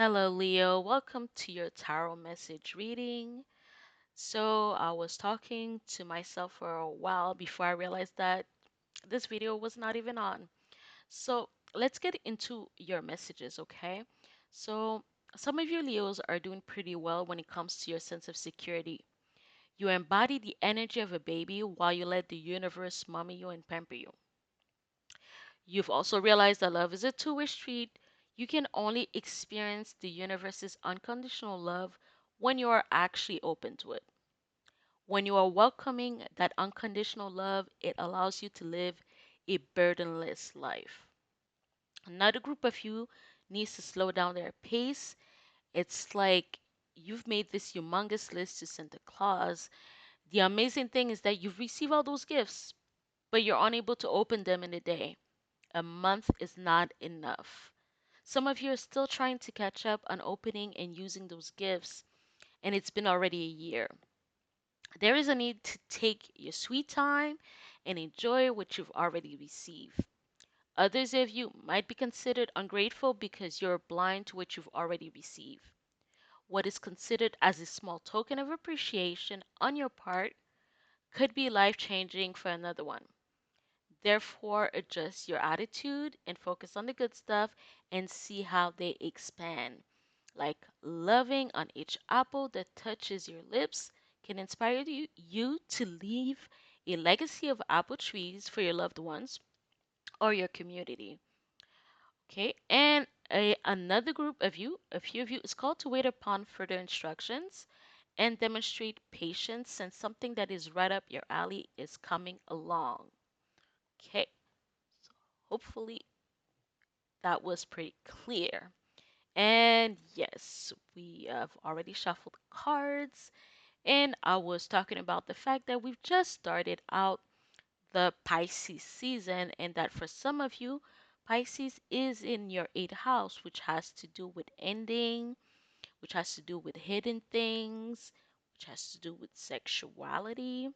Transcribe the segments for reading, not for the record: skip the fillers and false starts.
Hello, Leo. Welcome to your tarot message reading. So, I was talking to myself for a while before I realized that this video was not even on. So, let's get into your messages, okay? So, some of you Leos are doing pretty well when it comes to your sense of security. You embody the energy of a baby while you let the universe mommy you and pamper you. You've also realized that love is a two-way street. You can only experience the universe's unconditional love when you are actually open to it. When you are welcoming that unconditional love, it allows you to live a burdenless life. Another group of you needs to slow down their pace. It's like you've made this humongous list to Santa Claus. The amazing thing is that you've received all those gifts, but you're unable to open them in a day. A month is not enough. Some of you are still trying to catch up on opening and using those gifts, and it's been already a year. There is a need to take your sweet time and enjoy what you've already received. Others of you might be considered ungrateful because you're blind to what you've already received. What is considered as a small token of appreciation on your part could be life changing for another one. Therefore, adjust your attitude and focus on the good stuff and see how they expand. Like loving on each apple that touches your lips can inspire you to leave a legacy of apple trees for your loved ones or your community. Okay, and another group of you, a few of you, is called to wait upon further instructions and demonstrate patience since something that is right up your alley is coming along. Okay, so hopefully that was pretty clear. And yes, we have already shuffled cards, and I was talking about the fact that we've just started out the Pisces season, and that for some of you, Pisces is in your eighth house, which has to do with ending, which has to do with hidden things, which has to do with sexuality,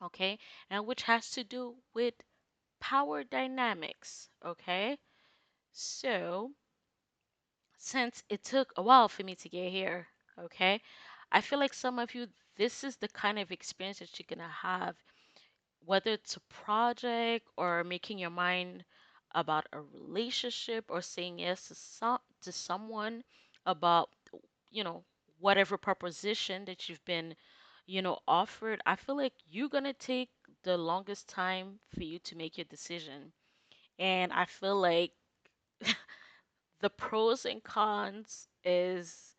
okay, and which has to do with power dynamics, okay? So, since it took a while for me to get here, okay, I feel like some of you, this is the kind of experience that you're gonna have, whether it's a project or making your mind about a relationship or saying yes to someone about, you know, whatever proposition that you've been, offered. I feel like you're gonna take the longest time for you to make your decision. And I feel like the pros and cons is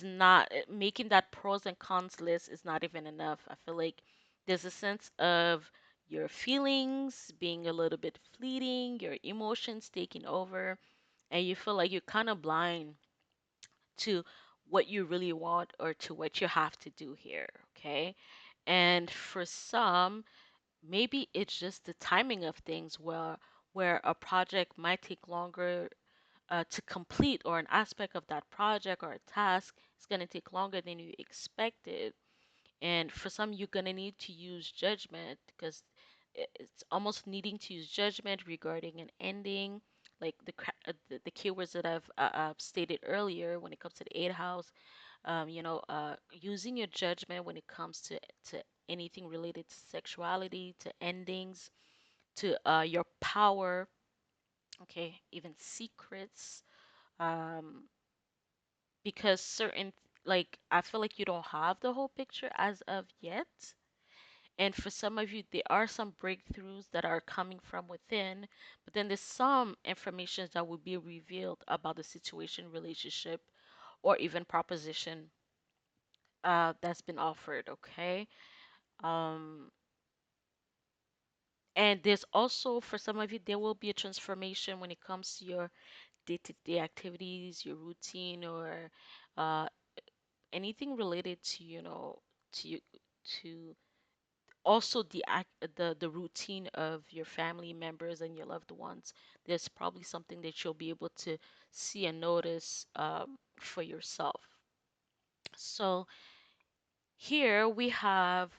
not making that pros and cons list is not even enough. I feel like there's a sense of your feelings being a little bit fleeting, your emotions taking over, and you feel like you're kind of blind to what you really want or to what you have to do here, okay? And for some, maybe it's just the timing of things where a project might take longer to complete, or an aspect of that project or a task is going to take longer than you expected. And for some, you're going to need to use judgment because it's almost needing to use judgment regarding an ending. Like the keywords that I've stated earlier when it comes to the eighth house, using your judgment when it comes to anything related to sexuality, to endings, to your power, okay, even secrets, um, because like I feel like you don't have the whole picture as of yet. And for some of you, there are some breakthroughs that are coming from within, but then there's some information that will be revealed about the situation, relationship, or even proposition that's been offered, okay? Um, and there's also, for some of you, there will be a transformation when it comes to your day-to-day activities, your routine, or uh, anything related to to to also the routine of your family members and your loved ones. There's probably something that you'll be able to see and notice for yourself. So here we have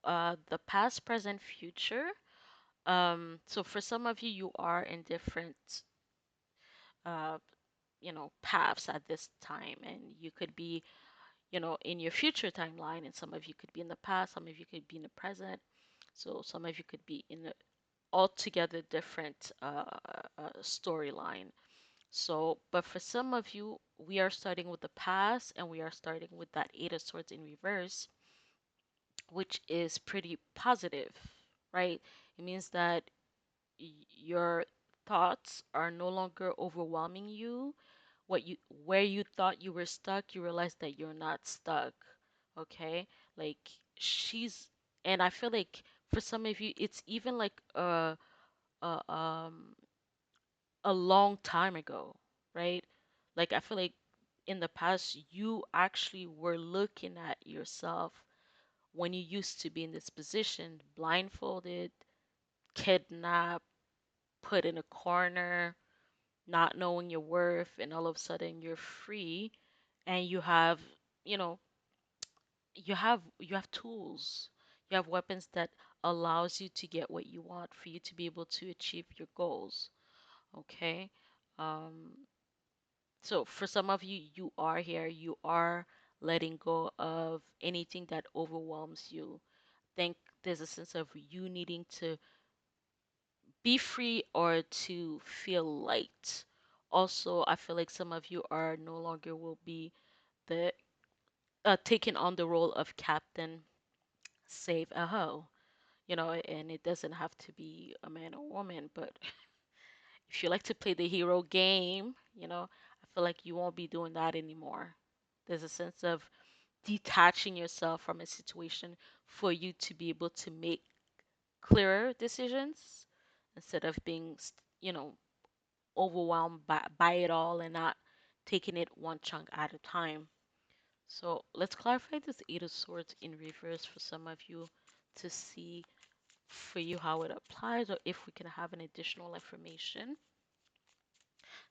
the past, present, future. So for some of you, you are in different uh, paths at this time, and you could be, in your future timeline, and some of you could be in the past, some of you could be in the present, so some of you could be in a altogether different storyline. So, but for some of you, we are starting with the past, and we are starting with that Eight of Swords in reverse, which is pretty positive, right? It means that your thoughts are no longer overwhelming you. What you Where you thought you were stuck, you realize that you're not stuck. Okay? Like she's and I feel like for some of you it's even like a a long time ago, right? Like I feel like in the past you actually were looking at yourself when you used to be in this position, blindfolded, kidnapped, put in a corner, not knowing your worth, and all of a sudden you're free and you know, you have tools. You have weapons that allows you to get what you want for you to be able to achieve your goals. Okay? Um, so for some of you, you are here, you are letting go of anything that overwhelms you. Think there's a sense of you needing to be free or to feel light. Also, I feel like some of you are no longer will be the taking on the role of captain, save a hoe. And it doesn't have to be a man or woman, but if you like to play the hero game, I feel like you won't be doing that anymore. There's a sense of detaching yourself from a situation for you to be able to make clearer decisions instead of being, overwhelmed by it all and not taking it one chunk at a time. So let's clarify this Eight of Swords in reverse for some of you to see for you how it applies or if we can have an additional information.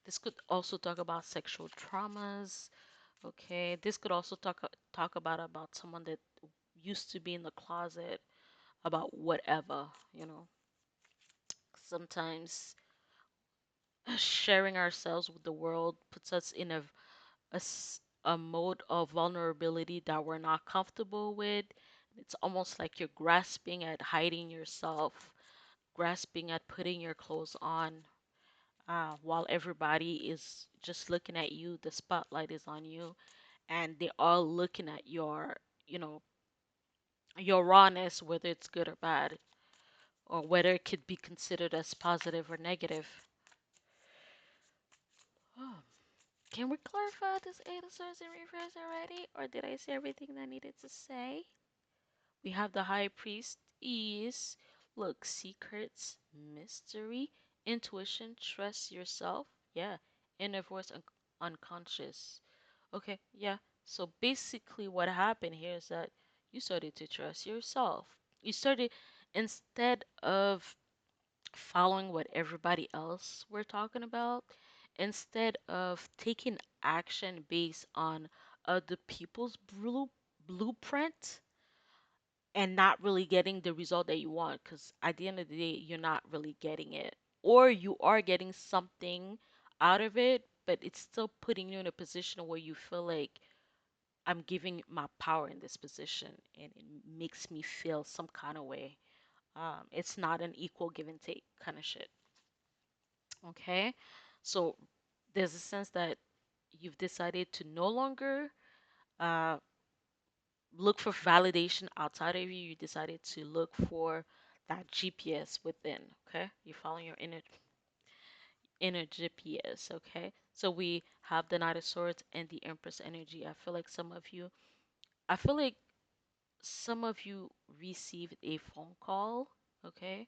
This could also talk about sexual traumas. Okay, this could also talk about someone that used to be in the closet about whatever, you know. Sometimes sharing ourselves with the world puts us in a mode of vulnerability that we're not comfortable with. It's almost like you're grasping at hiding yourself, grasping at putting your clothes on, while everybody is just looking at you. The spotlight is on you, and they're all looking at you know, your rawness, whether it's good or bad, or whether it could be considered as positive or negative. Oh, can we clarify this Eight of Swords in reverse already, or did I say everything that I needed to say? We have the High Priest is, look, secrets, mystery, intuition, trust yourself. Yeah, inner voice, unconscious. Okay, yeah. So basically, what happened here is that you started to trust yourself. You started, instead of following what everybody else were talking about, instead of taking action based on other people's blueprint and not really getting the result that you want, because at the end of the day you're not really getting it, or you are getting something out of it but it's still putting you in a position where you feel like I'm giving my power in this position and it makes me feel some kind of way. It's not an equal give and take kind of shit. Okay, so there's a sense that you've decided to no longer uh, look for validation outside of you. You decided to look for that GPS within. Okay, you're following your inner GPS. Okay, so we have the Knight of Swords and the Empress energy. I feel like some of you received a phone call. Okay,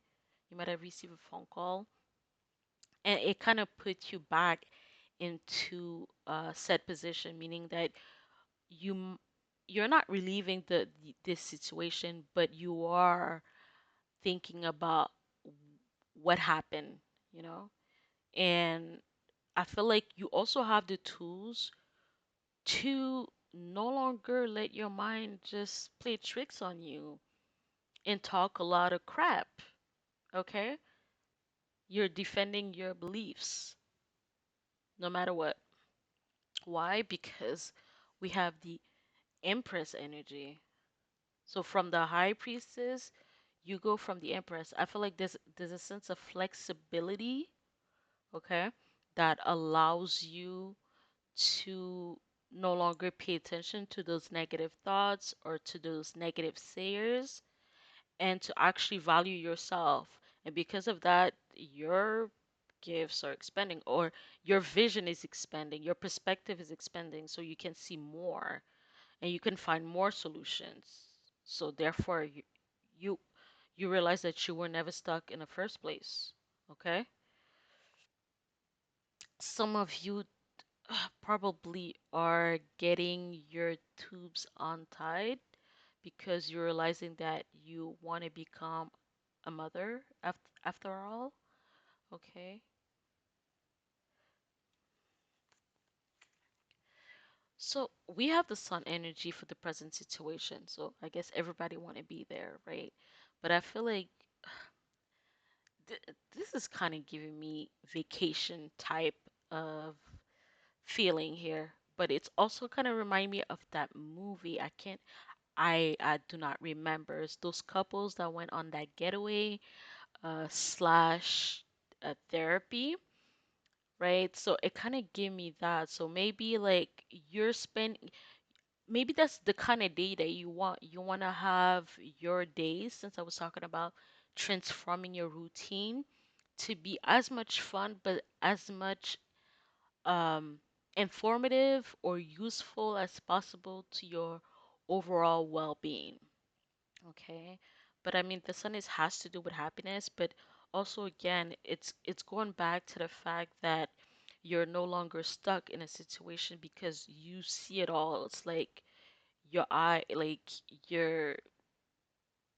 you might have received a phone call, and it kind of puts you back into a set position, meaning that you you're not relieving this situation, but you are thinking about what happened, you know? And I feel like you also have the tools to no longer let your mind just play tricks on you and talk a lot of crap, okay? You're defending your beliefs no matter what. Why? Because we have the Empress energy. So from the High Priestess, you go from the Empress. I feel like there's a sense of flexibility, okay, that allows you to no longer pay attention to those negative thoughts or to those negative sayers and to actually value yourself. And because of that, your gifts are expanding or your vision is expanding, your perspective is expanding so you can see more and you can find more solutions. So therefore you you realize that you were never stuck in the first place. Okay? Some of you probably are getting your tubes untied because you're realizing that you want to become a mother after all. Okay. So we have the sun energy for the present situation. So I guess everybody want to be there, right? But I feel like this is kind of giving me vacation type of feeling here. But it's also kind of remind me of that movie. I do not remember. It's those couples that went on that getaway slash therapy, right? So it kind of gave me that. So maybe like you're spending, maybe that's the kind of day that you want. You want to have your days, since I was talking about transforming your routine to be as much fun, but as much um, informative or useful as possible to your overall well-being. Okay. But I mean, the sun is has to do with happiness, but also again, it's going back to the fact that you're no longer stuck in a situation because you see it all. It's like your eye, like your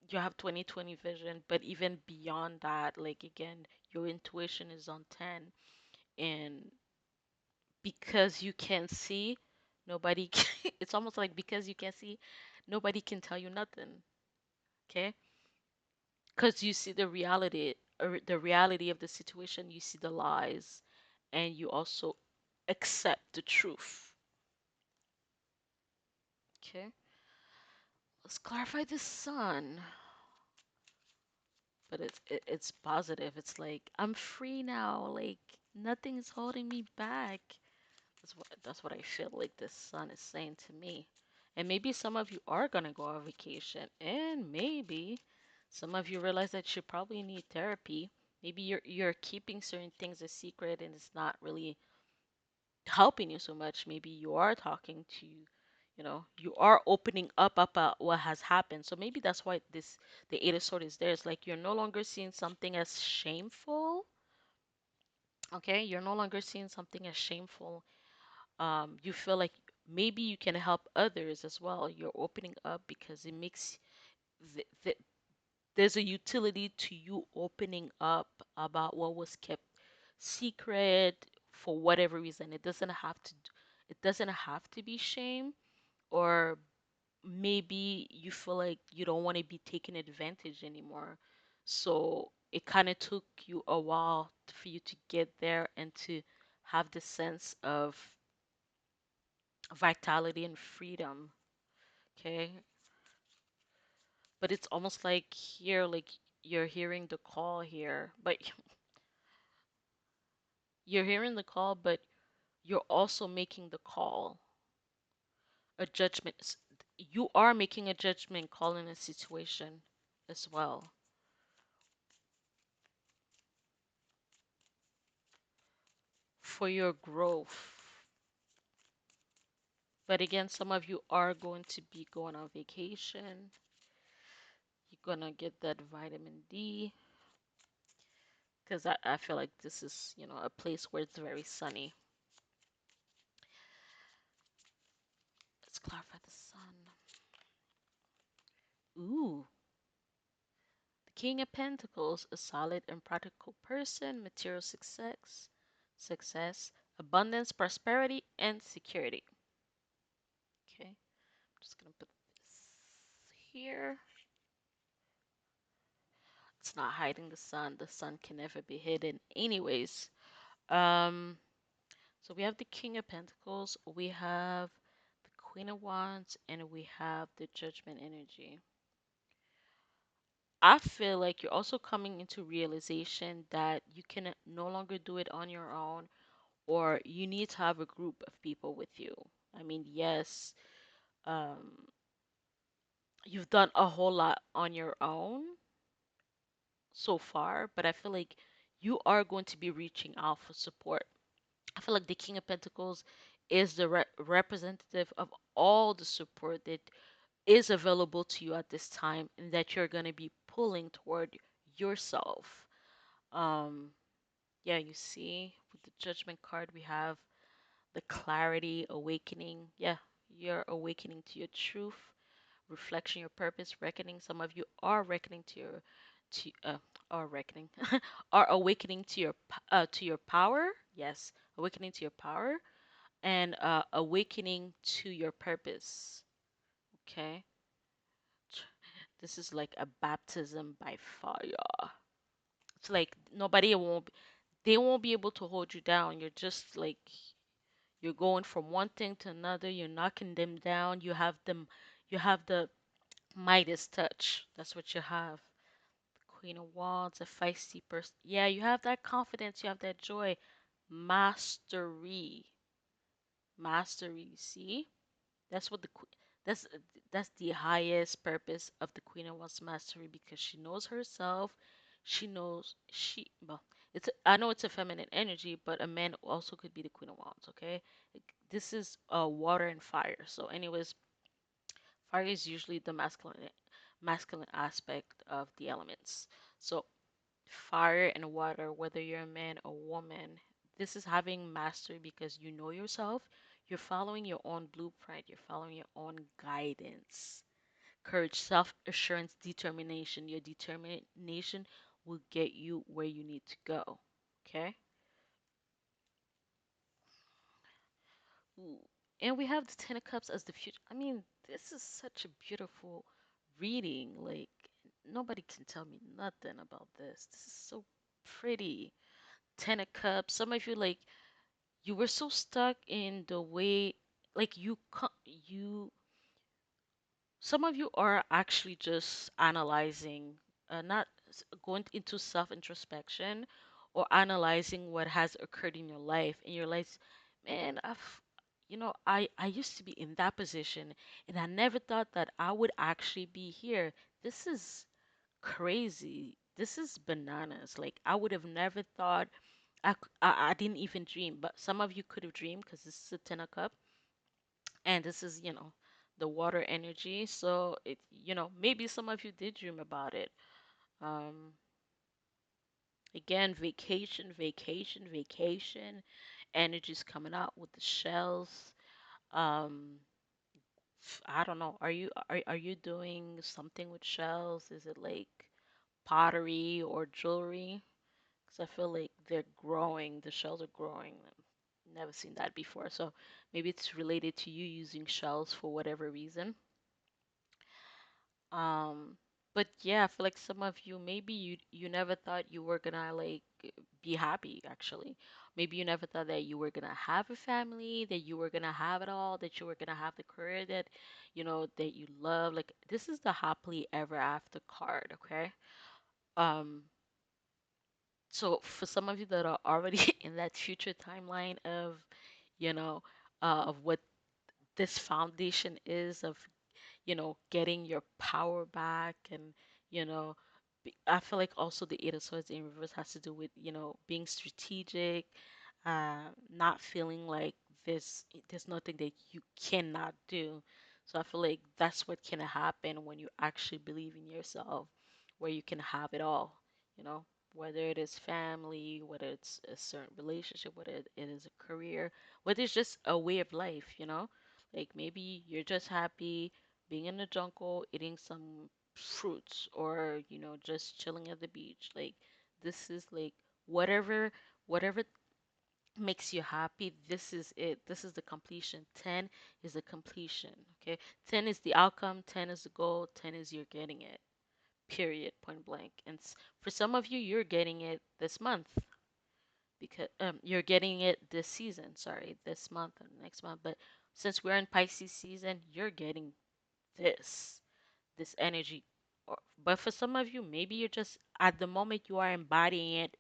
you have 20/20 vision, but even beyond that, like again, your intuition is on 10, and because you can't see, nobody can, it's almost like because you can't see, nobody can tell you nothing. Okay? Because you see the reality, or the reality of the situation, you see the lies, and you also accept the truth. Okay, let's clarify the sun. But it's positive. It's like I'm free now. Like nothing is holding me back. That's what I feel like the sun is saying to me. And maybe some of you are gonna go on vacation, and maybe some of you realize that you probably need therapy. Maybe you're keeping certain things a secret and it's not really helping you so much. Maybe you are talking to, you are opening up about what has happened. So maybe that's why this the Eight of Swords is there. It's like you're no longer seeing something as shameful. Okay, you're no longer seeing something as shameful. You feel like maybe you can help others as well. You're opening up because it makes th there's a utility to you opening up about what was kept secret for whatever reason. It doesn't have to be shame, or maybe you feel like you don't want to be taken advantage anymore. So it kind of took you a while for you to get there and to have the sense of vitality and freedom. Okay. But it's almost like here, like you're hearing the call here, but you're hearing the call, but you're also making the call, a judgment. You are making a judgment call in a situation as well for your growth. But again, some of you are going to be going on vacation. You're gonna get that vitamin D because I feel like this is, a place where it's very sunny. Let's clarify the sun. Ooh, the King of Pentacles, a solid and practical person, material success, abundance, prosperity, and security. Okay, I'm just gonna put this here. It's not hiding the sun. The sun can never be hidden anyways. Um, So we have the King of Pentacles, we have the Queen of Wands, and we have the Judgment energy. I feel like you're also coming into realization that you can no longer do it on your own, or you need to have a group of people with you. I mean, yes, um, you've done a whole lot on your own so far, but I feel like you are going to be reaching out for support. I feel like the King of Pentacles is the representative of all the support that is available to you at this time and that you're going to be pulling toward yourself. Um, yeah, you see, with the Judgment card, we have the clarity, awakening. Yeah, you're awakening to your truth, reflection, your purpose, reckoning. Some of you are reckoning to are reckoning, are awakening to your power. Yes, awakening to your power and awakening to your purpose. Okay, this is like a baptism by fire. It's like nobody won't, they won't be able to hold you down. You're just like you're going from one thing to another. You're knocking them down. You have the Midas touch. That's what you have. Queen of Wands, a feisty person. Yeah, you have that confidence. You have that joy. Mastery. Mastery. See? That's what the that's that's the highest purpose of the Queen of Wands mastery because she knows herself. She knows she well. I know it's a feminine energy, but a man also could be the Queen of Wands. Okay, this is water and fire. So, anyways, fire is usually the masculine aspect of the elements. So, fire and water, whether you're a man or woman, this is having mastery because you know yourself. You're following your own blueprint. You're following your own guidance. Courage, self assurance, determination. Your determination will get you where you need to go. Okay? Ooh. And we have the Ten of Cups as the future. I mean, this is such a beautiful reading. Like, nobody can tell me nothing about this. This is so pretty. Ten of Cups. Some of you, like, you were so stuck in the way, like, you some of you are actually just analyzing, not going into self introspection or analyzing what has occurred in your life. And you're like, man, I used to be in that position and I never thought that I would actually be here. This is crazy. This is bananas. Like, I would have never thought, I didn't even dream, but some of you could have dreamed because this is a Ten of Cup and this is the water energy, so maybe some of you did dream about it. um Again, vacation, vacation, vacation energies coming out with the shells. um I don't know, are you doing something with shells? Is it like pottery or jewelry? Because I feel like they're growing, the shells are growing. Never seen that before, so maybe it's related to you using shells for whatever reason. Um, but yeah, I feel like some of you, maybe you never thought you were gonna like be happy actually. Maybe you never thought that you were gonna have a family, that you were gonna have it all, that you were gonna have the career that that you love. Like, this is the happily ever after card, okay? Um, so for some of you that are already in that future timeline of, you know, of what this foundation is of getting your power back. And, you know, I feel like also the Eight of Swords in reverse has to do with, being strategic, not feeling like there's nothing that you cannot do. So I feel like that's what can happen when you actually believe in yourself, where you can have it all, you know, whether it is family, whether it's a certain relationship, whether it is a career, whether it's just a way of life. Like, maybe you're just happy being in the jungle, eating some fruits, or just chilling at the beach. Like, this is like whatever makes you happy. This is it. This is the completion. 10 is the completion. Okay, 10 is the outcome, 10 is the goal, 10 is you're getting it, period, point blank. And for some of you, you're getting it this month because you're getting it this season, sorry, this month and next month. But since we're in Pisces season, you're getting this this energy. But for some of you, maybe you're just at the moment you are embodying it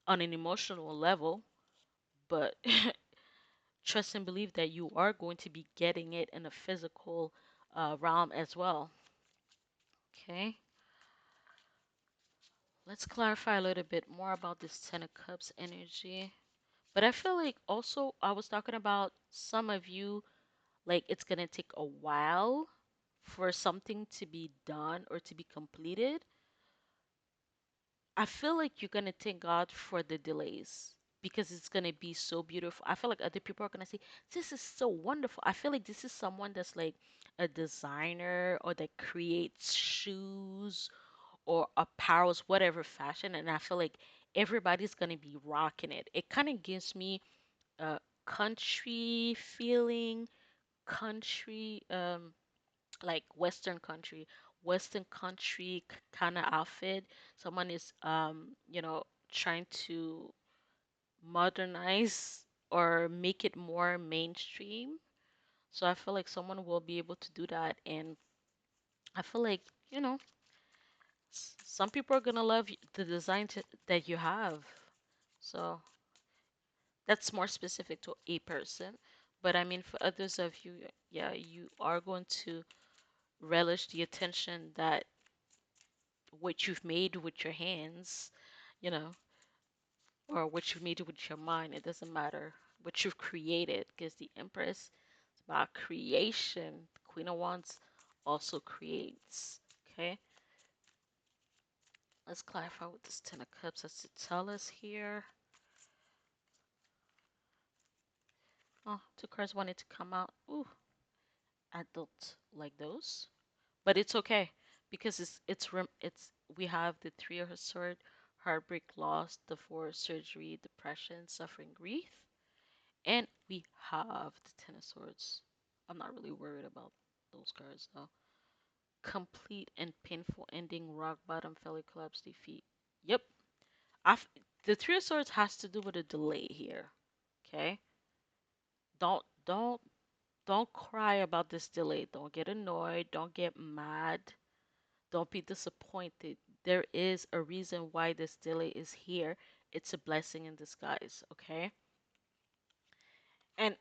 on an emotional level, but trust and believe that you are going to be getting it in a physical realm as well. Okay, let's clarify a little bit more about this Ten of Cups energy. But I feel like also I was talking about some of you, like it's gonna take a while for something to be done or to be completed. I feel like you're gonna thank God for the delays because it's gonna be so beautiful. I feel like other people are gonna say, "This is so wonderful." I feel like this is someone that's like a designer or that creates shoes or apparels, whatever fashion, and I feel like everybody's gonna be rocking it. It kind of gives me a country feeling, country like western country kind of outfit. Someone is trying to modernize or make it more mainstream. So I feel like someone will be able to do that, and I feel like some people are gonna love the design that you have. So that's more specific to a person, but I mean for others of you, yeah, you are going to relish the attention that what you've made with your hands, you know, or what you've made with your mind. It doesn't matter what you've created because the Empress is about creation. The Queen of Wands also creates. Okay, let's clarify what this Ten of Cups has to tell us here. Oh, two cards wanted to come out. Ooh, I don't like those, but it's okay because it's we have the Three of Sword, heartbreak, loss, divorce, surgery, depression, suffering, grief. And we have the Ten of Swords. I'm not really worried about those cards though. Complete and painful ending, rock bottom, failure, collapse, defeat. Yep. I've, the Three of Swords has to do with a delay here. Okay. Don't don't cry about this delay. Don't get annoyed. Don't get mad. Don't be disappointed. There is a reason why this delay is here. It's a blessing in disguise. Okay. And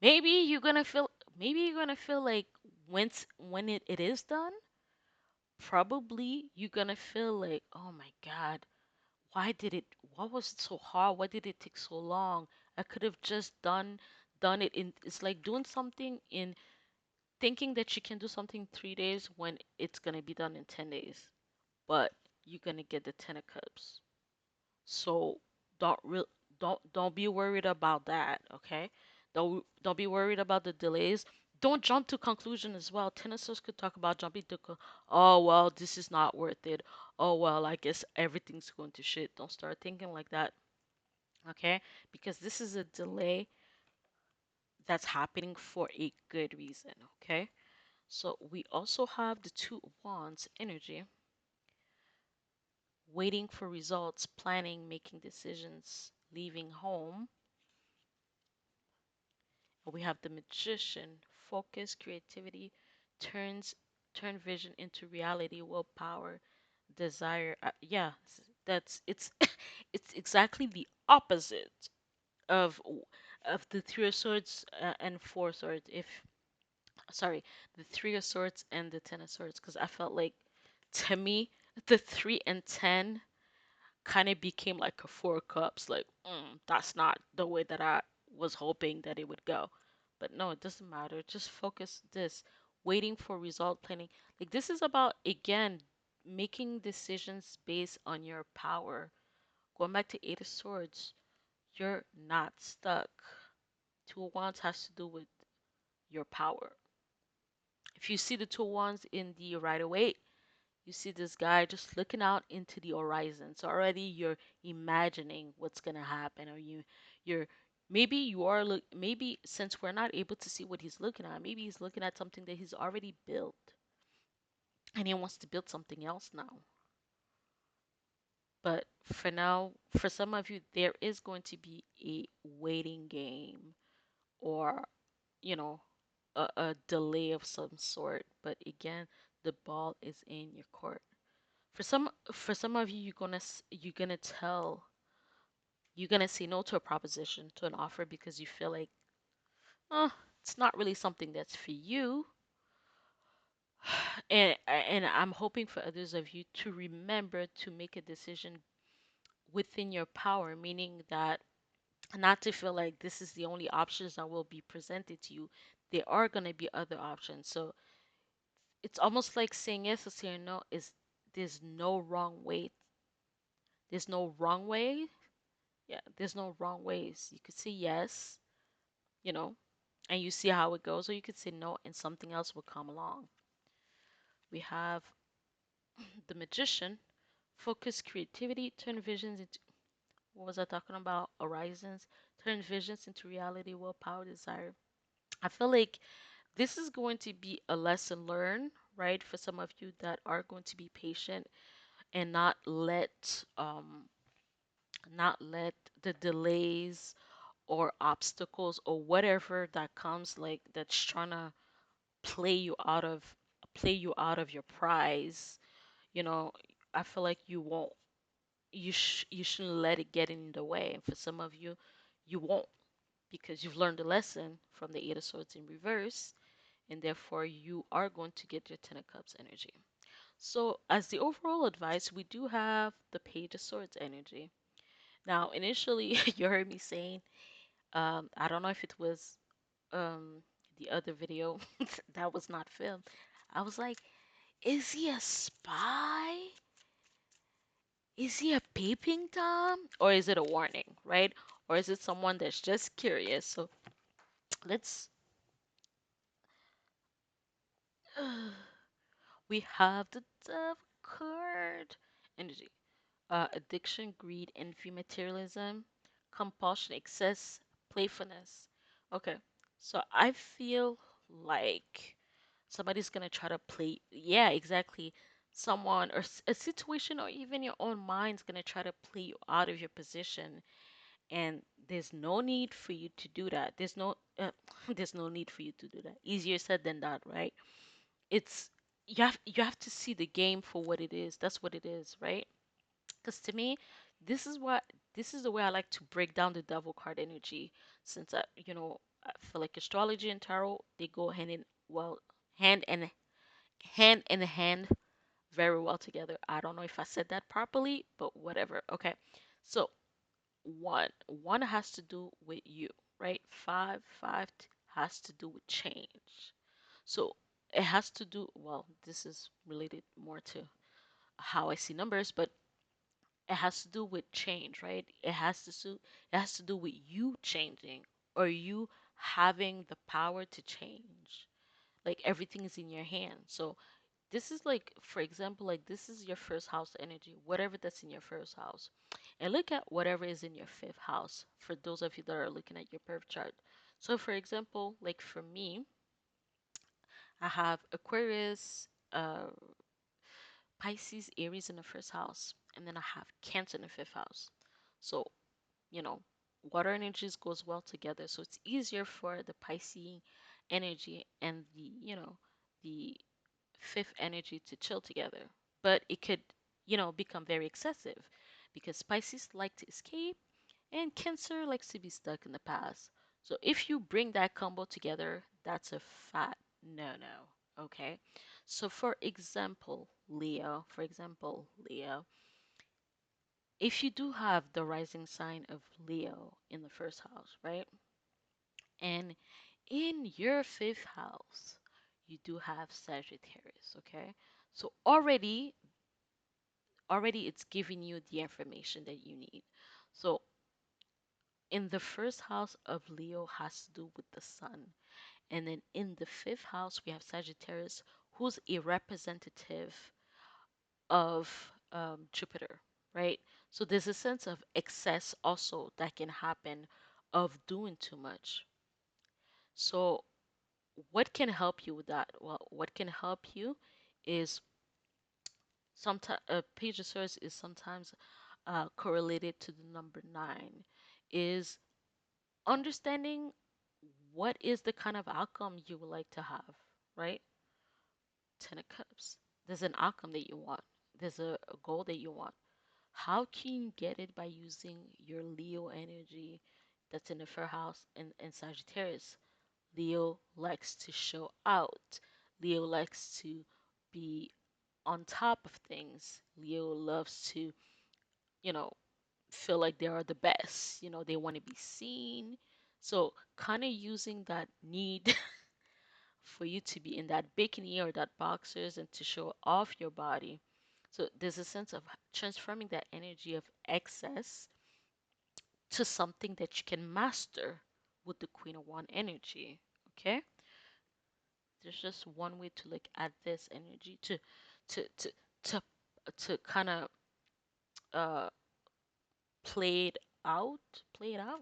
maybe you're gonna feel like when it is done, probably you're gonna feel like, oh my God, why did it what was it so hard? Why did it take so long? I could have just done it in it's like doing something in thinking that you can do something 3 days when it's gonna be done in 10 days. But you're gonna get the Ten of Cups. So don't real don't be worried about that, okay? Don't be worried about the delays. Don't jump to conclusion as well. Tennessee could talk about jumping to oh well, this is not worth it. Oh well, I guess everything's going to shit. Don't start thinking like that, okay? Because this is a delay that's happening for a good reason, okay? So we also have the Two of Wands energy, waiting for results, planning, making decisions, leaving home. We have the Magician, focus, creativity, turns turn vision into reality, willpower, desire. Yeah, that's it's it's exactly the opposite of the Three of Swords and Four Swords. If sorry, the Three of Swords and the Ten of Swords, because I felt like to me the 3 and 10 kind of became like a Four Cups. Like, that's not the way that I was hoping that it would go. But no, it doesn't matter. Just focus this, waiting for result planning. Like, this is about, again, making decisions based on your power. Going back to Eight of Swords, you're not stuck. Two of Wands has to do with your power. If you see the Two of Wands in the Rider-Waite, you see this guy just looking out into the horizon. So already you're imagining what's gonna happen, or you're maybe you are look maybe since we're not able to see what he's looking at, maybe he's looking at something that he's already built and he wants to build something else now. But for now, for some of you, there is going to be a waiting game or, you know, a delay of some sort. But again, the ball is in your court. For some of you, you're gonna say no to a proposition, to an offer because you feel like, oh, it's not really something that's for you. And I'm hoping for others of you to remember to make a decision within your power, meaning that not to feel like this is the only options that will be presented to you. There are going to be other options. So it's almost like saying yes or saying no is there's no wrong way. There's no wrong way. Yeah, there's no wrong ways. You could say yes, you know, and you see how it goes, or you could say no and something else will come along. We have the magician, focus creativity, turn visions into what was I talking about? Horizons, turn visions into reality, willpower, desire. I feel like this is going to be a lesson learned, right, for some of you that are going to be patient and not let the delays or obstacles or whatever that comes like that's trying to play you out of your prize. You know, I feel like you shouldn't let it get in the way. And for some of you, you won't because you've learned a lesson from the Eight of Swords in reverse, and therefore you are going to get your Ten of Cups energy. So, as the overall advice, we do have the Page of Swords energy. Now, initially, you heard me saying, I don't know if it was um, the other video that was not filmed. I was like, is he a spy? Is he a peeping Tom? Or is it a warning, right? Or is it someone that's just curious? So, let's. We have the Devil card energy. Addiction, greed, envy, materialism, compulsion, excess, playfulness. Okay, so I feel like somebody's gonna try to play. Yeah, exactly. Someone or a situation or even your own mind's gonna try to play you out of your position, and there's no need for you to do that. There's no need for you to do that. Easier said than that, right? It's you have to see the game for what it is. That's what it is, right? Because to me, this is what this is the way I like to break down the devil card energy. Since I feel like astrology and tarot they go hand in hand very well together. I don't know if I said that properly, but whatever. Okay, so one has to do with you, right? Five has to do with change. So it has to do, well, this is related more to how I see numbers, but it has to do with change, right? It has to do with you changing or you having the power to change. Like everything is in your hand. So this is like, for example, like this is your first house energy, whatever that's in your first house. And look at whatever is in your fifth house for those of you that are looking at your birth chart. So for example, like for me, I have Aquarius, Pisces, Aries in the first house, and then I have Cancer in the fifth house. So, you know, water energies goes well together. So it's easier for the Pisces energy and the fifth energy to chill together. But it could, become very excessive because Pisces like to escape and Cancer likes to be stuck in the past. So if you bring that combo together, that's a fat no-no. Okay. So for example, Leo, if you do have the rising sign of Leo in the first house, right? And in your fifth house, you do have Sagittarius, okay? So already it's giving you the information that you need. So in the first house of Leo has to do with the sun. And then in the fifth house, we have Sagittarius, who's a representative of Jupiter, right? So there's a sense of excess also that can happen of doing too much. So what can help you with that? Well, what can help you is sometimes Page of Swords is sometimes correlated to the number nine is understanding what is the kind of outcome you would like to have, right? Ten of Cups. There's an outcome that you want. There's a goal that you want. How can you get it by using your Leo energy that's in the first house and Sagittarius? Leo likes to show out. Leo likes to be on top of things. Leo loves to, you know, feel like they are the best. They want to be seen. So, kind of using that need for you to be in that bikini or that boxers and to show off your body. So, there's a sense of transforming that energy of excess to something that you can master with the Queen of One energy. Okay? There's just one way to look at this energy to to to to kind of uh play it play it out.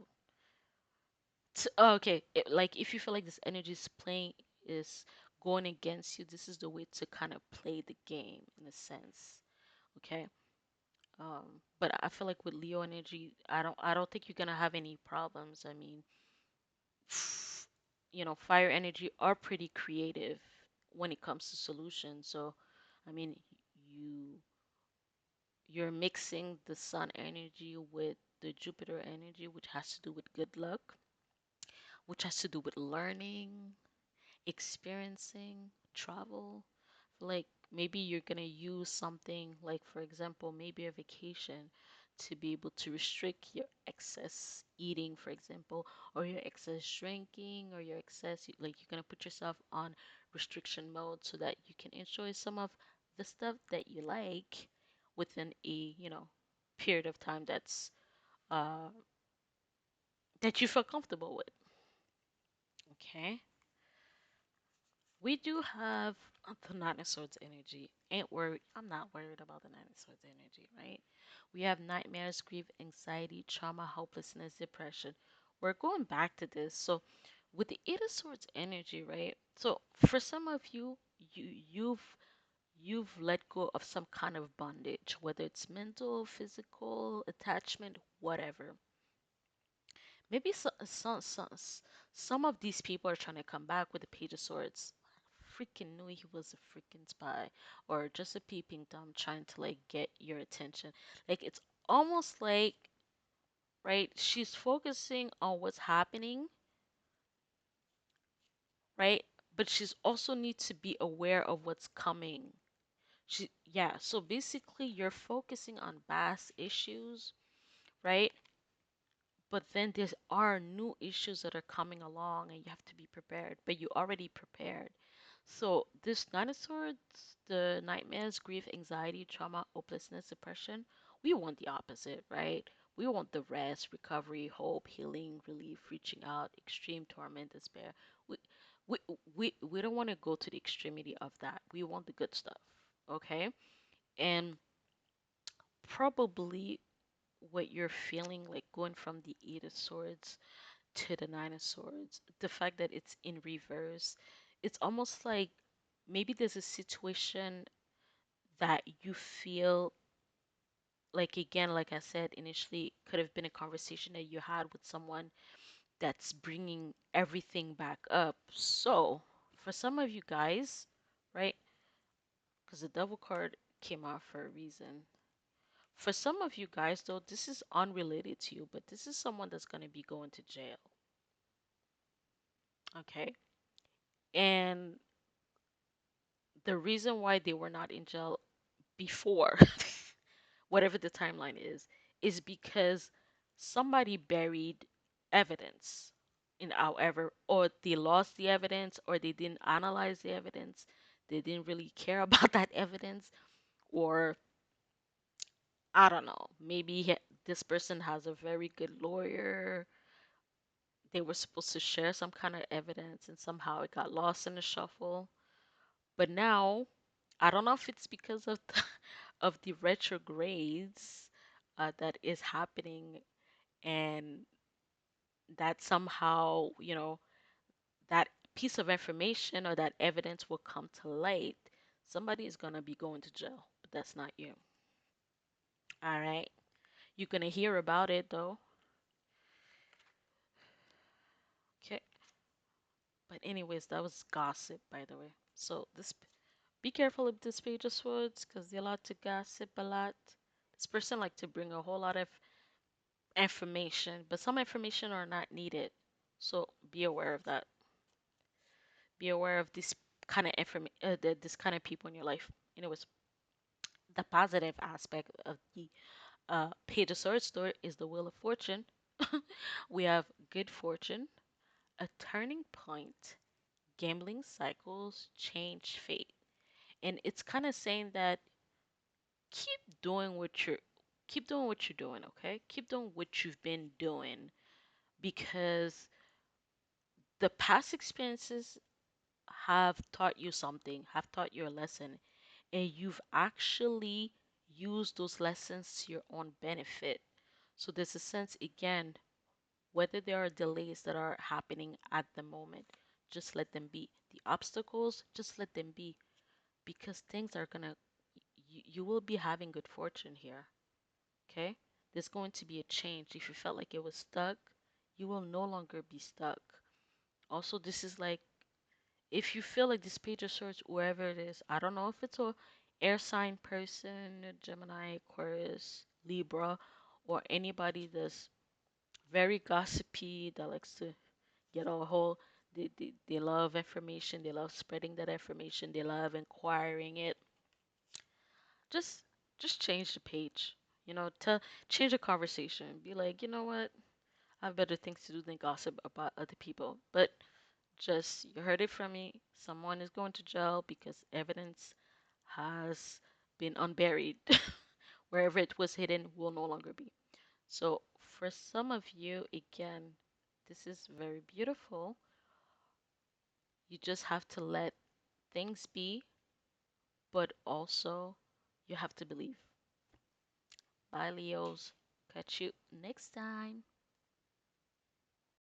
Okay, like if you feel like this energy is going against you, this is the way to kind of play the game in a sense. Okay. But I feel like with Leo energy, I don't think you're gonna have any problems. I mean, fire energy are pretty creative when it comes to solutions. So, I mean, you you're mixing the sun energy with the Jupiter energy, which has to do with good luck, which has to do with learning, experiencing, travel. Like maybe you're gonna use something like, for example, maybe a vacation to be able to restrict your excess eating, for example, or your excess drinking, or your excess, like you're gonna put yourself on restriction mode so that you can enjoy some of the stuff that you like within a period of time uh that you feel comfortable with. Okay. We do have the Nine of Swords energy. Ain't worried. I'm not worried about the Nine of Swords energy, right? We have nightmares, grief, anxiety, trauma, hopelessness, depression. We're going back to this. So, with the Eight of Swords energy, right? So, for some of you, you've let go of some kind of bondage, whether it's mental, physical, attachment, whatever. Maybe some of these people are trying to come back with the Page of Swords. Freaking knew he was a freaking spy, or just a peeping Tom trying to like get your attention. Like it's almost like, right, she's focusing on what's happening, right? But she's also need to be aware of what's coming. Yeah, so basically you're focusing on past issues, right? But then there are new issues that are coming along and you have to be prepared, but you already prepared. So this Nine of Swords, the nightmares, grief, anxiety, trauma, hopelessness, depression, we want the opposite, right? We want the rest, recovery, hope, healing, relief, reaching out, extreme torment, despair. We we we don't want to go to the extremity of that. We want the good stuff, okay? And probably what you're feeling like going from the Eight of Swords to the Nine of Swords, the fact that it's in reverse, it's almost like maybe there's a situation that you feel like, again, like I said initially, could have been a conversation that you had with someone that's bringing everything back up. So, for some of you guys, right? Because the Devil card came out for a reason. For some of you guys, though, this is unrelated to you, but this is someone that's going to be going to jail. Okay. And the reason why they were not in jail before, whatever the timeline is because somebody buried evidence in however, or they lost the evidence, or they didn't analyze the evidence, they didn't really care about that evidence, or I don't know, maybe this person has a very good lawyer. They were supposed to share some kind of evidence and somehow it got lost in the shuffle. But now, I don't know if it's because of of the retrogrades that is happening, and that somehow, that piece of information or that evidence will come to light. Somebody is gonna be going to jail, but that's not you. All right. You're gonna hear about it though. Okay. But anyways, that was gossip, by the way. So this, be careful with this page of swords, because they're allowed to gossip a lot. This person like to bring a whole lot of information, but some information are not needed. So be aware of that. Be aware of this kind of information, this kind of people in your life. Anyways, the positive aspect of the Page of Swords story is the Wheel of Fortune. We have good fortune, a turning point, gambling cycles change fate. And it's kind of saying that keep doing what you're keep doing what you're doing, okay? Keep doing what you've been doing because the past experiences have taught you something, have taught you a lesson, and you've actually used those lessons to your own benefit. So there's a sense again, whether there are delays that are happening at the moment, just let them be. The obstacles, just let them be because things are gonna, you will be having good fortune here. Okay? There's going to be a change. If you felt like it was stuck, you will no longer be stuck. Also, this is like if you feel like this page of swords, wherever it is, I don't know if it's a air sign person, Gemini, Aquarius, Libra, or anybody that's very gossipy, that likes to get a whole, they love information, they love spreading that information, they love inquiring it. Just just change the page. To change the conversation. Be like, you know what? I have better things to do than gossip about other people. But just you heard it from me. Someone is going to jail because evidence has been unburied. Wherever it was hidden will no longer be. So for some of you, again, this is very beautiful. You just have to let things be, but also you have to believe. Bye, Leos. Catch you next time.